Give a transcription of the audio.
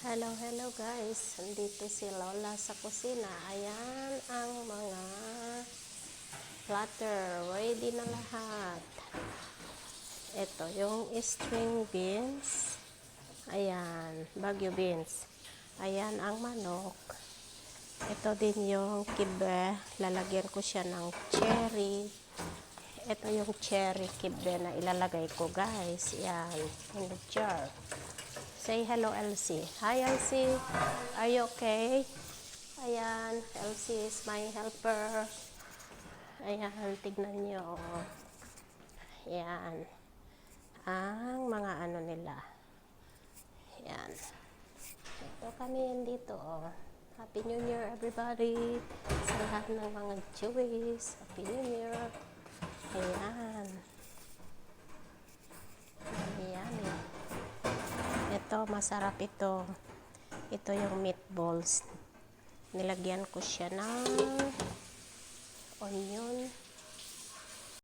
Hello guys, nandito si Lola sa kusina. Ayan ang mga platter, ready na lahat. Ito yung string beans. Ayan, Baguio beans. Ayan ang manok. Ito din yung kibe, lalagyan ko siya ng cherry. Ito yung cherry kibe na ilalagay ko guys. Ayan, in the jar. Say hello, Elsie. Hi, Elsie. Are you okay? Ayan, Elsie is my helper. Ayan, tignan nyo. Ayan. Ang mga ano nila. Ayan. Ito kami yan dito, oh. Happy New Year, everybody. Sa lahat ng mga Jewish. Happy New Year. Ayan. Ayan. Ito, masarap ito. Ito yung meatballs. Nilagyan ko siya ng onion.